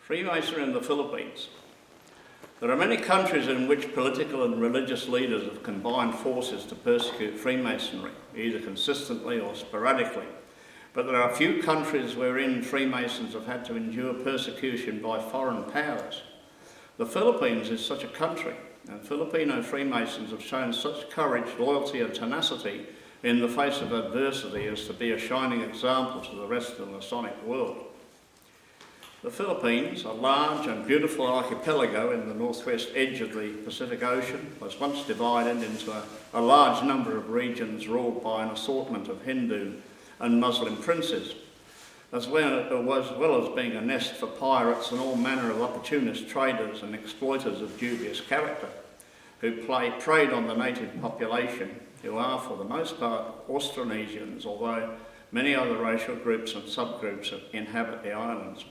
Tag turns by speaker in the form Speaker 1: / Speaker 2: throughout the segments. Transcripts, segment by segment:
Speaker 1: Freemasonry in the Philippines. There are many countries in which political and religious leaders have combined forces to persecute Freemasonry, either consistently or sporadically. But there are few countries wherein Freemasons have had to endure persecution by foreign powers. The Philippines is such a country, and Filipino Freemasons have shown such courage, loyalty and tenacity in the face of adversity as to be a shining example to the rest of the Masonic world. The Philippines, a large and beautiful archipelago in the northwest edge of the Pacific Ocean, was once divided into a large number of regions ruled by an assortment of Hindu and Muslim princes, as well as being a nest for pirates and all manner of opportunist traders and exploiters of dubious character, who preyed on the native population, who are for the most part Austronesians, although many other racial groups and subgroups inhabit the islands.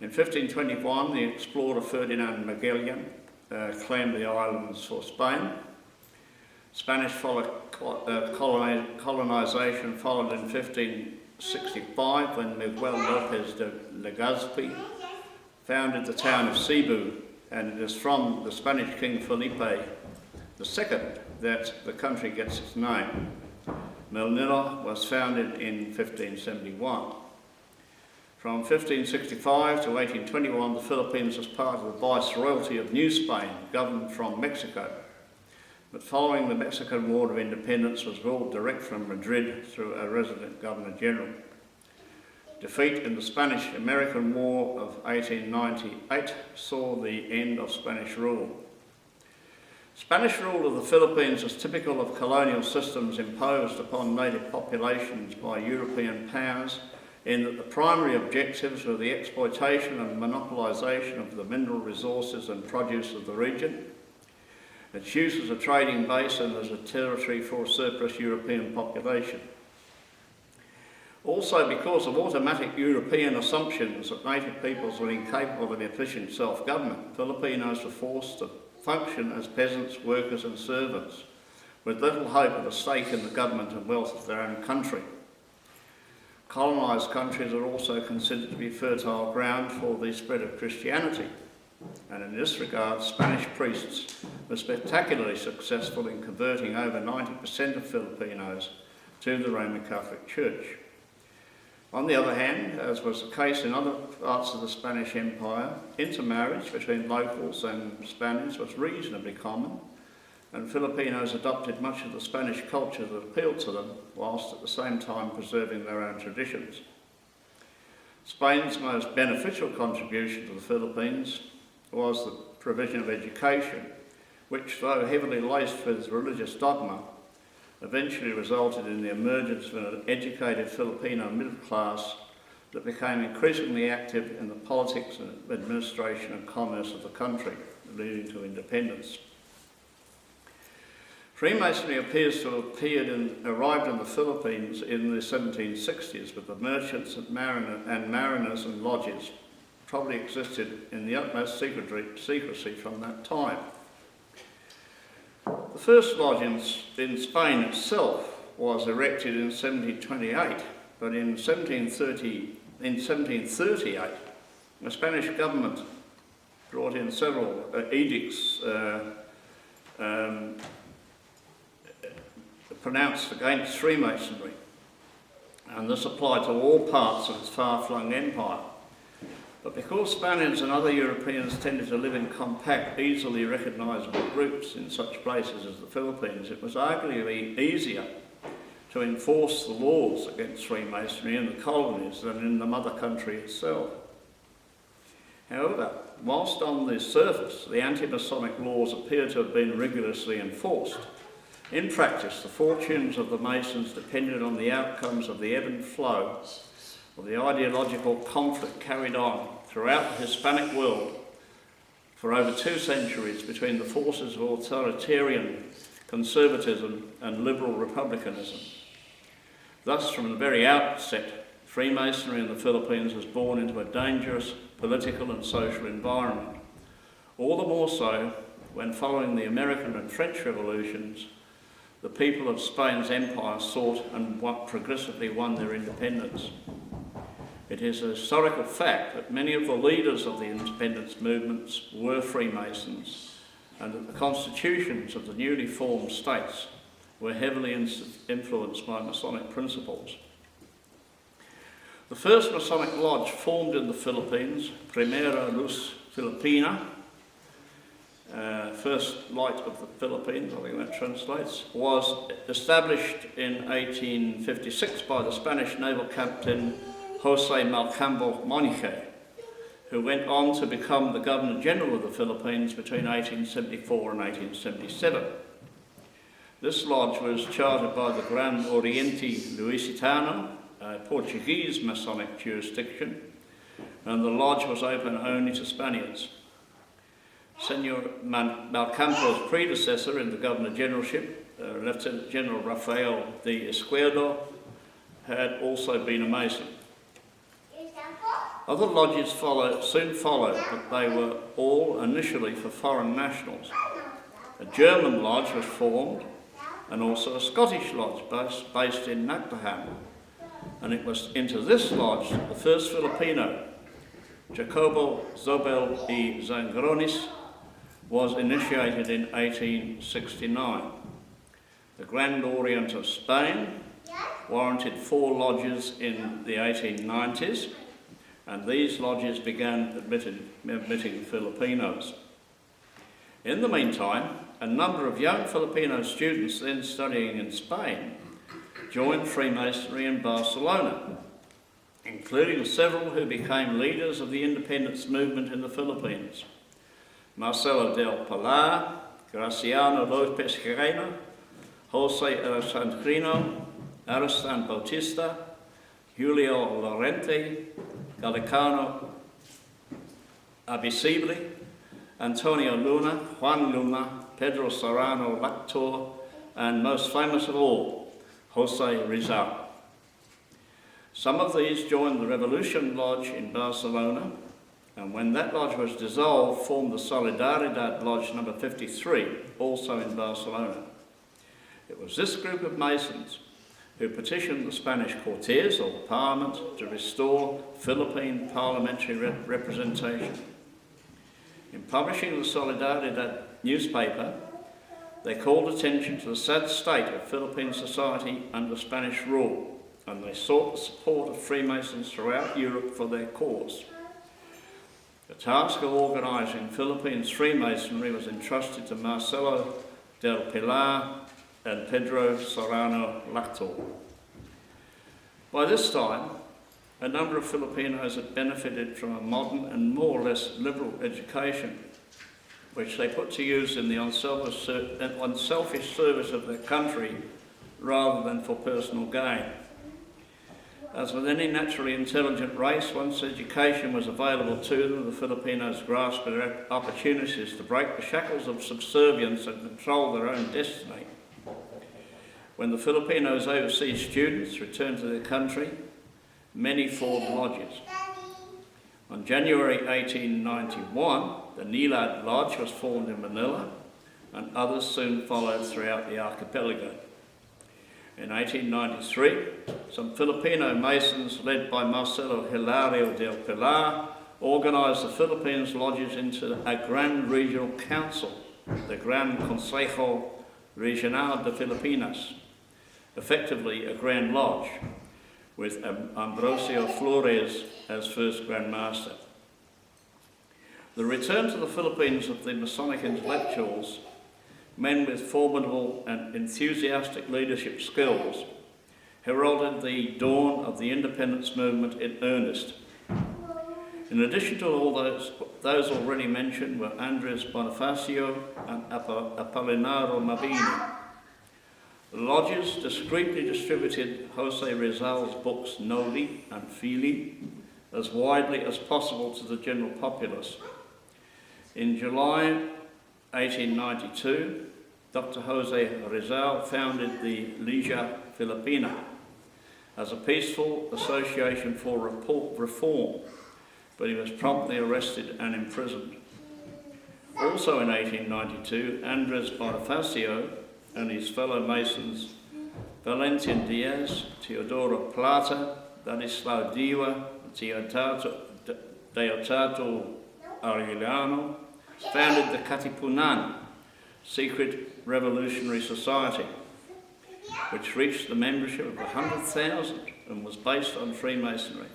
Speaker 1: In 1521, the explorer Ferdinand Magellan claimed the islands for Spain. Spanish colonisation followed in 1565 when Miguel Lopez de Legazpi founded the town of Cebu, and it is from the Spanish King Felipe II that the country gets its name. Manila was founded in 1571. From 1565 to 1821, the Philippines was part of the Viceroyalty of New Spain, governed from Mexico. But following the Mexican War of Independence, was ruled direct from Madrid through a resident Governor-General. Defeat in the Spanish-American War of 1898 saw the end of Spanish rule. Spanish rule of the Philippines was typical of colonial systems imposed upon native populations by European powers, in that the primary objectives were the exploitation and monopolisation of the mineral resources and produce of the region, its use as a trading base and as a territory for a surplus European population. Also, because of automatic European assumptions that native peoples were incapable of efficient self-government, Filipinos were forced to function as peasants, workers and servants, with little hope of a stake in the government and wealth of their own country. Colonised countries are also considered to be fertile ground for the spread of Christianity, and in this regard, Spanish priests were spectacularly successful in converting over 90% of Filipinos to the Roman Catholic Church. On the other hand, as was the case in other parts of the Spanish Empire, intermarriage between locals and Spaniards was reasonably common, and Filipinos adopted much of the Spanish culture that appealed to them, whilst at the same time preserving their own traditions. Spain's most beneficial contribution to the Philippines was the provision of education, which, though heavily laced with religious dogma, eventually resulted in the emergence of an educated Filipino middle class that became increasingly active in the politics and administration and commerce of the country, leading to independence. Freemasonry appears to have arrived in the Philippines in the 1760s, with the merchants and mariners and lodges probably existed in the utmost secrecy from that time. The first lodge in Spain itself was erected in 1728, but in 1738 the Spanish government brought in several edicts pronounced against Freemasonry, and this applied to all parts of its far-flung empire. But because Spaniards and other Europeans tended to live in compact, easily recognisable groups in such places as the Philippines, it was arguably easier to enforce the laws against Freemasonry in the colonies than in the mother country itself. However, whilst on the surface the anti-Masonic laws appear to have been rigorously enforced, in practice the fortunes of the Masons depended on the outcomes of the ebb and flow of the ideological conflict carried on throughout the Hispanic world for over 2 centuries between the forces of authoritarian conservatism and liberal republicanism. Thus, from the very outset, Freemasonry in the Philippines was born into a dangerous political and social environment. All the more so when, following the American and French revolutions, the people of Spain's empire sought and progressively won their independence. It is a historical fact that many of the leaders of the independence movements were Freemasons, and that the constitutions of the newly formed states were heavily influenced by Masonic principles. The first Masonic lodge formed in the Philippines, Primera Luz Filipina, First Light of the Philippines, I think that translates, was established in 1856 by the Spanish naval captain José Malcambo Monique, who went on to become the Governor General of the Philippines between 1874 and 1877. This lodge was chartered by the Gran Oriente Lusitano, a Portuguese Masonic jurisdiction, and the lodge was open only to Spaniards. Senor Malcambo's predecessor in the Governor Generalship, Lieutenant General Rafael de Izquierdo, had also been a Mason. Other lodges soon followed, but they were all initially for foreign nationals. A German lodge was formed, and also a Scottish lodge based in Nagdaham. And it was into this lodge that the first Filipino, Jacobo Zobel y Zangronis, was initiated in 1869. The Grand Orient of Spain warranted 4 lodges in the 1890s, and these lodges began admitting Filipinos. In the meantime, a number of young Filipino students then studying in Spain joined Freemasonry in Barcelona, including several who became leaders of the independence movement in the Philippines. Marcelo del Pilar, Graciano Lopez Gerena, Jose Alessandrino, Aristan Bautista, Julio Lorente, Galicano Abisibli, Antonio Luna, Juan Luna, Pedro Serrano Lactor, and most famous of all, Jose Rizal. Some of these joined the Revolution Lodge in Barcelona, and when that lodge was dissolved, formed the Solidaridad Lodge number 53, also in Barcelona. It was this group of Masons who petitioned the Spanish Cortes, or Parliament, to restore Philippine parliamentary representation. In publishing the Solidaridad newspaper, they called attention to the sad state of Philippine society under Spanish rule, and they sought the support of Freemasons throughout Europe for their cause. The task of organising Philippines Freemasonry was entrusted to Marcelo del Pilar and Pedro Serrano Lactor. By this time, a number of Filipinos had benefited from a modern and more or less liberal education, which they put to use in the unselfish service of their country rather than for personal gain. As with any naturally intelligent race, once education was available to them, the Filipinos grasped at opportunities to break the shackles of subservience and control their own destiny. When the Filipinos' overseas students returned to their country, many formed lodges. On January 1891, the Nilad Lodge was formed in Manila, and others soon followed throughout the archipelago. In 1893, some Filipino Masons, led by Marcelo Hilario del Pilar, organised the Philippines lodges into a Grand Regional Council, the Gran Consejo Regional de Filipinas, effectively a Grand Lodge, with Ambrosio Flores as first Grand Master. The return to the Philippines of the Masonic intellectuals, men with formidable and enthusiastic leadership skills, heralded the dawn of the independence movement in earnest. In addition to all those already mentioned were Andres Bonifacio and Apolinaro Mabini. The lodges discreetly distributed Jose Rizal's books Noli and Fili as widely as possible to the general populace. In July 1892, Dr. Jose Rizal founded the Liga Filipina as a peaceful association for reform, but he was promptly arrested and imprisoned. Also in 1892, Andres Bonifacio and his fellow Masons Valentin Diaz, Teodoro Plata, Danislao Diwa, Deodato Arellano founded the Katipunan secret revolutionary society, which reached the membership of 100,000 and was based on Freemasonry.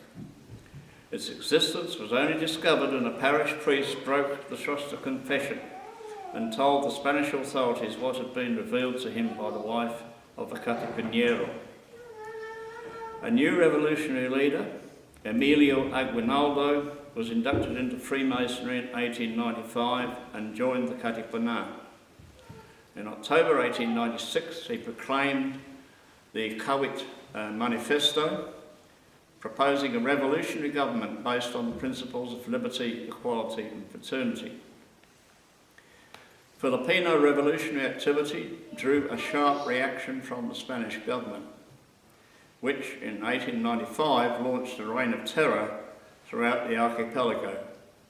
Speaker 1: Its existence was only discovered when a parish priest broke the trust of confession and told the Spanish authorities what had been revealed to him by the wife of the Catipiñero. A new revolutionary leader, Emilio Aguinaldo, was inducted into Freemasonry in 1895 and joined the Katipunan. In October 1896, he proclaimed the Kawit Manifesto, proposing a revolutionary government based on the principles of liberty, equality and fraternity. Filipino revolutionary activity drew a sharp reaction from the Spanish government, which in 1895 launched a reign of terror throughout the archipelago,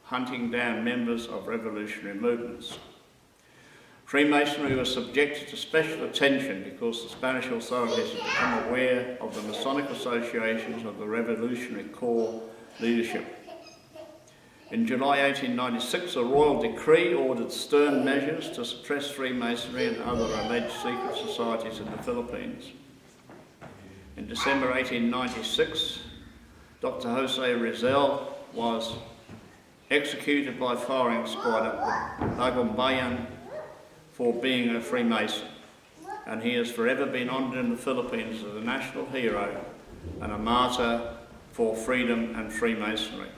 Speaker 1: hunting down members of revolutionary movements. Freemasonry was subjected to special attention because the Spanish authorities had become aware of the Masonic associations of the revolutionary core leadership. In July 1896, a royal decree ordered stern measures to suppress Freemasonry and other alleged secret societies in the Philippines. In December 1896, Dr. Jose Rizal was executed by firing squad at the Bagumbayan for being a Freemason, and he has forever been honoured in the Philippines as a national hero and a martyr for freedom and Freemasonry.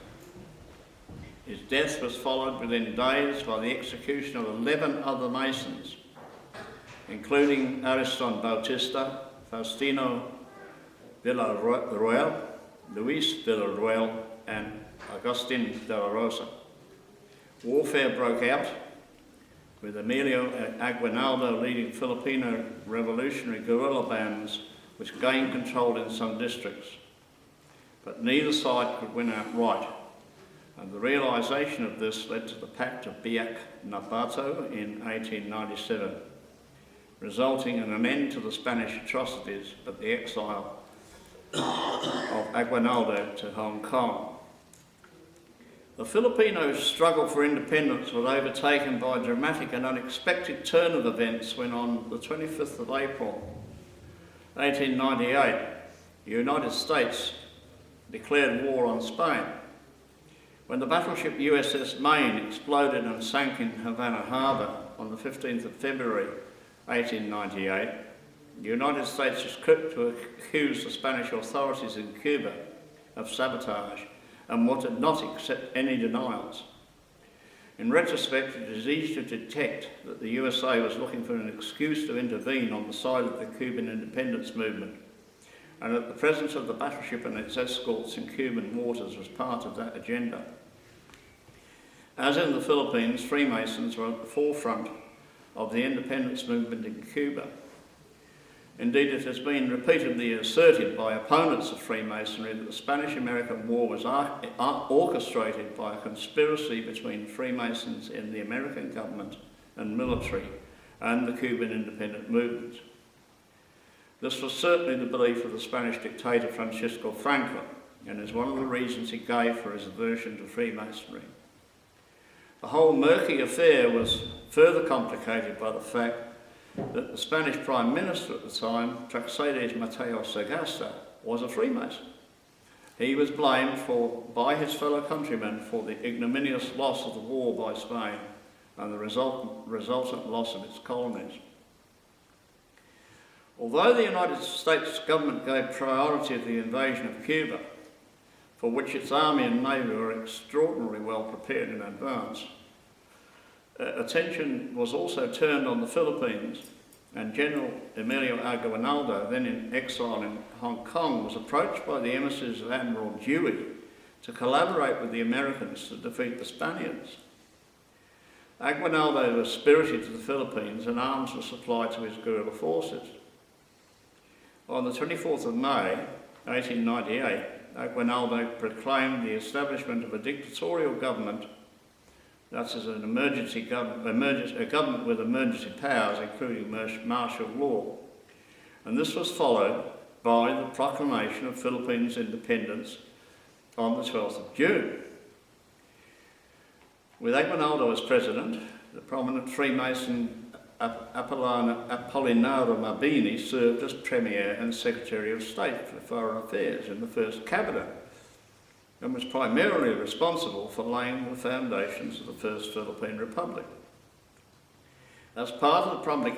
Speaker 1: His death was followed within days by the execution of 11 other Masons, including Ariston Bautista, Faustino Villarroel, Luis Villarroel and Agustin de la Rosa. Warfare broke out, with Emilio Aguinaldo leading Filipino revolutionary guerrilla bands which gained control in some districts. But neither side could win outright, and the realisation of this led to the Pact of Biak Nabato in 1897, resulting in an end to the Spanish atrocities but the exile of Aguinaldo to Hong Kong. The Filipinos' struggle for independence was overtaken by a dramatic and unexpected turn of events when on the 25th of April 1898, the United States declared war on Spain. When the battleship USS Maine exploded and sank in Havana Harbour on the 15th of February 1898, the United States was quick to accuse the Spanish authorities in Cuba of sabotage and wanted not accept any denials. In retrospect, it is easy to detect that the USA was looking for an excuse to intervene on the side of the Cuban independence movement, and that the presence of the battleship and its escorts in Cuban waters was part of that agenda. As in the Philippines, Freemasons were at the forefront of the independence movement in Cuba. Indeed, it has been repeatedly asserted by opponents of Freemasonry that the Spanish-American War was orchestrated by a conspiracy between Freemasons in the American government and military and the Cuban independent movement. This was certainly the belief of the Spanish dictator Francisco Franco, and is one of the reasons he gave for his aversion to Freemasonry. The whole murky affair was further complicated by the fact that the Spanish Prime Minister at the time, Praxedes Mateo Sagasta, was a Freemason. He was blamed by his fellow countrymen for the ignominious loss of the war by Spain and the resultant loss of its colonies. Although the United States government gave priority to the invasion of Cuba, for which its army and navy were extraordinarily well prepared in advance, attention was also turned on the Philippines, and General Emilio Aguinaldo, then in exile in Hong Kong, was approached by the emissaries of Admiral Dewey to collaborate with the Americans to defeat the Spaniards. Aguinaldo was spirited to the Philippines and arms were supplied to his guerrilla forces. On the 24th of May 1898, Aguinaldo proclaimed the establishment of a dictatorial government, that is an a government with emergency powers, including martial law. And this was followed by the proclamation of Philippines independence on the 12th of June. With Aguinaldo as president, the prominent Freemason Apollinaro Mabini served as Premier and Secretary of State for Foreign Affairs in the first cabinet, and was primarily responsible for laying the foundations of the First Philippine Republic. As part of the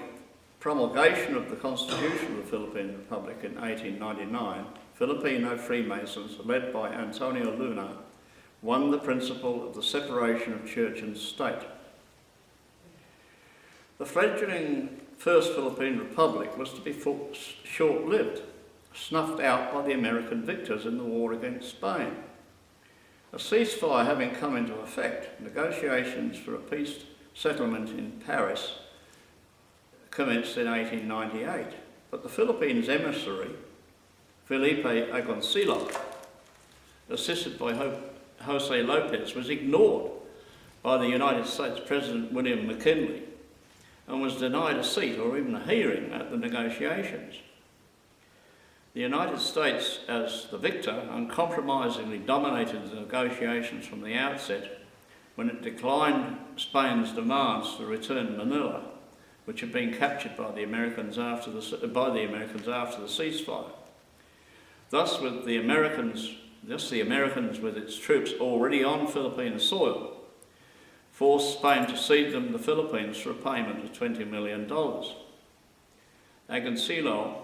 Speaker 1: promulgation of the Constitution of the Philippine Republic in 1899, Filipino Freemasons, led by Antonio Luna, won the principle of the separation of church and state. The fledgling First Philippine Republic was to be short-lived, snuffed out by the American victors in the war against Spain. A ceasefire having come into effect, negotiations for a peace settlement in Paris commenced in 1898, but the Philippines emissary, Felipe Agoncillo, assisted by Jose Lopez, was ignored by the United States President William McKinley and was denied a seat or even a hearing at the negotiations. The United States, as the victor, uncompromisingly dominated the negotiations from the outset when it declined Spain's demands to return Manila, which had been captured by the Americans after the ceasefire. Thus, the Americans with its troops already on Philippine soil forced Spain to cede them the Philippines for a payment of $20 million. Agoncillo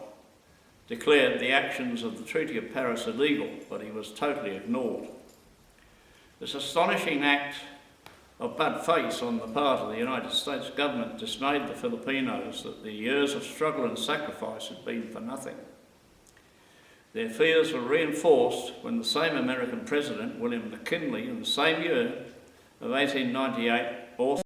Speaker 1: declared the actions of the Treaty of Paris illegal, but he was totally ignored. This astonishing act of bad faith on the part of the United States government dismayed the Filipinos that the years of struggle and sacrifice had been for nothing. Their fears were reinforced when the same American president, William McKinley, in the same year of 1898,